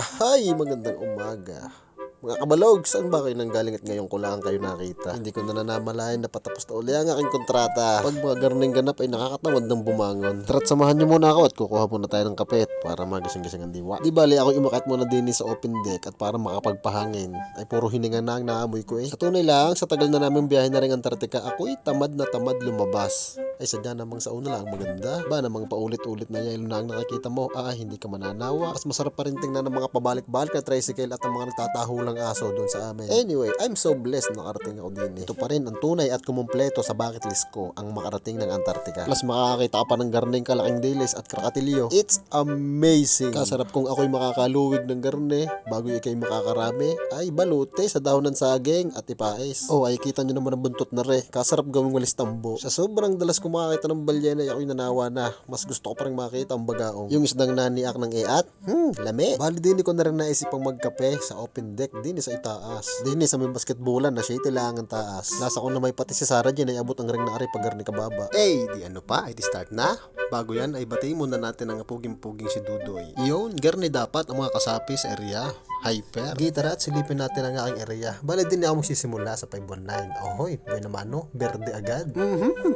Ahay, magandang umaga. Mga kabalog, saan ba kayo nanggaling at ngayon ko lang kayo nakita? Hindi ko na nanamalayan na patapos na uli ang aking kontrata. Pag mga garning ganap ay nakakatamad ng bumangon. Tara't samahan niyo muna ako at kukuha muna tayo ng kapit para magising-gising ang diwa. Di bali ako umakyat muna din sa open deck at para makapagpahangin. Ay puro hininga na ang naamoy ko eh. Sa tunay lang, sa tagal na namin biyahe na rin Antarctica, ako'y tamad na tamad lumabas. Ay sadya namang sa una lang maganda. Ba namang paulit-ulit na yelo na ang nakakita mo, hindi ka mananawa. Mas masarap pa rin tingnan ng mga pabalik-balik na tricycle at ang mga nagtatahulang aso doon sa amin. Anyway, I'm so blessed na nakarating ako din eh. Ito pa rin ang tunay at kumumpleto sa bucket list ko, ang makarating ng Antarctica. Plus makakakita ka pa ng garneng kalaking dilis at krakatilyo. It's amazing. Kasarap kung ako'y makakaluwig ng garne bago ikay makakarami ay balute sa dahon ng saging at ipais. Ay kita nyo naman ang buntot na re. Kasarap gawing walis tambo. Sa sobrang dalas ko makakita ng balyena ay ako'y nanawa na. Mas gusto ko pa rin makita ang bagaong. Yung isdang naniak ng iat. Lami. Bali din ko na rin naisipang magkape sa open deck din sa itaas. Din sa may basketballan na siya itilangan taas. Nasa ko na may pati si Sarah dyan ay abot ang ring na ari pag garni kababa. Di ano pa, ay di start na. Bago yan ay batiin muna natin ang puging-puging si Dudoy. Iyon, garni dapat ang mga kasapi sa area. Hyper. Gitara at silipin natin ang aking area. Bale din ako magsisimula sa 519. Ohoy, may naman berde agad.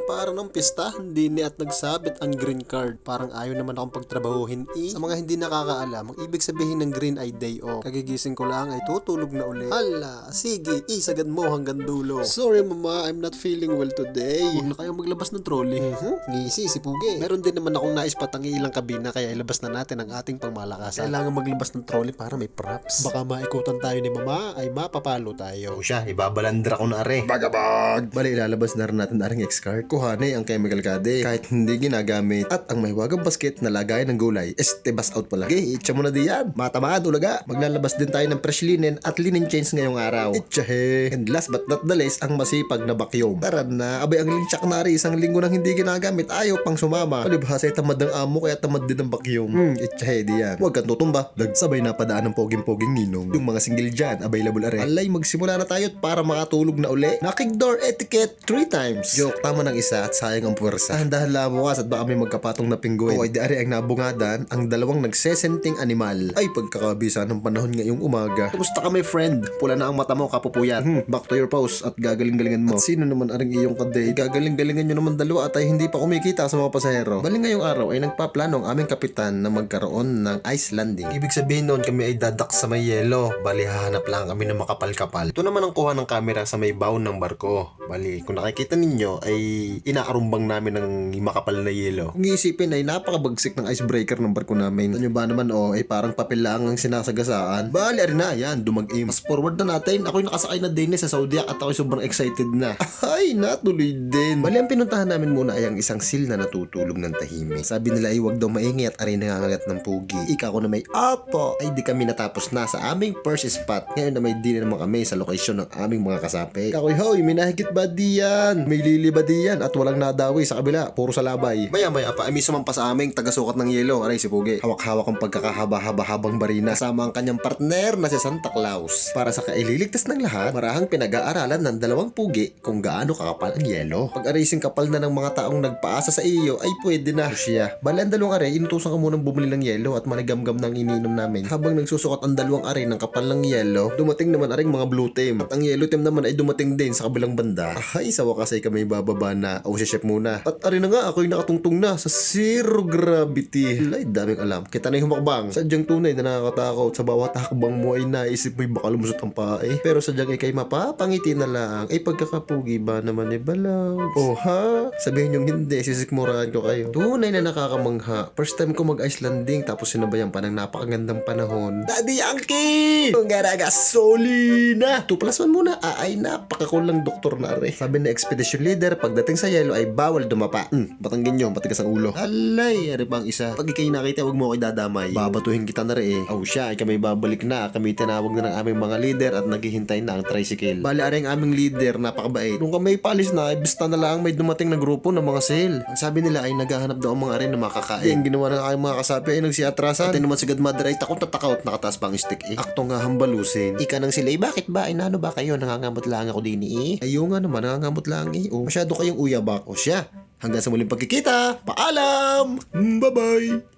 Para ng pista, hindi ni at nagsabit ang green card. Parang ayaw naman akong pagtrabahuhin Sa mga hindi nakakaalam, ang ibig sabihin ng green ay day off. Kagigising ko lang ay tutulog na uli. Hala, sige, isagad mo hanggang dulo. Sorry mama, I'm not feeling well today. Huwag na kayong maglabas ng trolley. Ngisi, si Pugi. Meron din naman akong nais patangi ilang kabina kaya ilabas na natin ang ating pangmalakasan. Kailangan maglabas ng trolley para may props. Baka maikutan tayo ni mama ay mapapalo tayo. Siya, ibabalandra ko na are. Bagabag! Bali, ilalabas na rin natin aring X-card. Kuhane ang chemical kade kahit hindi ginagamit. At ang mahiwagang basket na lagay ng gulay. Bus out pala. Itcha mo na diyan. Matamad, ulaga. Maglalabas din tayo ng fresh linen at linen chains ngayong araw. Itchahe. And last but not the least, ang masipag na bakyom. Tara na. Abay, ang linchak na rin isang linggo nang hindi ginagamit. Ayaw pang sumama. Palibhas ay tamad ng amo kaya tamad din ng bakyom. Itchahe diyan. Huwag kang tutumba. Nagsabay na padaan ng poging-poging ninong. Yung mga single dyan, available are. Alay, magsimula na tayo para makatulog na uli. Knocking door etiquette 3 times. Joke, tama ng isa at sayang ang puwersa. Dahan-dahan lamukas at baka may magkapatong na pingguin. Ay di ari ang nabungadan, ang dalawang nagsesenting animal. Ay pagkakabisa ng panahon ngayong umaga. Kumusta ka my friend? Pula na ang mata mo, kapupuyat. Back to your post at gagaling-galingan mo. At sino naman aring iyong kaday? Gagaling-galingan nyo naman dalawa at ay hindi pa kumikita sa mga pasahero. Bali ngayong araw ay nagpaplano ang aming kapitan na magkaroon ng ice landing. Ibig sabihin noon kami ay dadak sa may yelo. Bali hahanap lang kami ng makapal-kapal. Ito naman ang kuha ng camera sa may baon ng barko. Bali kung nakikita ninyo ay inaarumbang namin ng makapal na yelo. Kung iisipin ay napakabagsik ng icebreaker ng barko namin. Tanyo ba naman ay parang papel lang ang sinasagasaan. Bali ari na yan, dumag-aim. Fast forward na natin. Ako'y nakasakay na din sa Zodiac at ako'y sobrang excited na. Ay, natuloy din. Bali ang pinuntahan namin muna ay ang isang seal na natutulog ng tahimik. Sabi nila ay wag daw maingay at ari nangangagat ng pugi. Ika ko na may apo. Ay di kami natapos na sa aming first spot. Ngayon na may dinner naman kami sa location ng aming mga kasapi. Kakoy hoy, may nahigit ba diyan? May lili ba diyan? At walang nadawi sa kabila. Puro sa labay. Maya-maya pa, ay may sumampa sa aming tagasukat ng yelo. Aray si Pugi. Hawak-hawak ang pagkakahaba-haba-habang barina. Kasama ang kanyang partner na si Santa Claus. Para sa kaililigtas ng lahat, marahang pinag-aaralan ng dalawang Pugi kung gaano kakapal ang yelo. Pag-arising kapal na ng mga taong nagpaasa sa iyo, ay pwede na. Siya. Bali ang dalawang aray, inutusan ka munang bumili ng yelo at manigamgam ng ininom namin. Habang nagsusukat ang dalawang aray ng kapal ng yelo, dumating naman aring mga blue team. At ang yellow team naman ay dumating din sa kabilang banda. Ay, sa wakas ay kami bababa na. Si chef muna. At ari na nga, ako'y nakatungtong na sa zero gravity. Ay, daming alam. Kita na yung humakbang. Sadyang tunay na nakakatakot. Sa bawat hakbang mo ay naisip mo'y baka lumusot ang pae. Pero sadyang ikay mapapangiti na lang. Ay, pagkakapugi ba naman balaw? Ha? Sabihin yung hindi, sisikmurahan ko kayo. Tunay na nakakamangha. First time ko mag-ice landing tapos sinabayan pa ng napakagandang panahon. Daddy Yankee! Gasolina! 2+1 muna. Ay, napakakulang doktor na are. Sabi na expedition leader, pagdating sa yelo ay bawal dumapa. Batanggin nyo, matigas ang ulo. Alay, ari pa ang isa. Pag ikay nakita, huwag mo kayo dadamay. Babatuhin kita na rin siya, ay kami babalik na. Kami tinawag na ng aming mga leader at naghihintay na ang tricycle. Bali, ari ang aming leader, napakabait. Nung kami palis na, ay basta na lang may dumating na grupo ng mga sale. Ang sabi nila ay naghahanap daw ang mga arin na makakain. Yung ginawa ng aming mga kasapi ay nagsiatrasan. At naman si Godmother ay takot nakataas pa ang stick Akto nga hambalusin. Ika nang sila, bakit ba? Ay nano ba kayo? Nangangamot lang ako din Ayaw nga naman, nangangamot lang Masyado kayong uyabak. Siya. Hanggang sa muling pagkikita. Paalam! Bye-bye!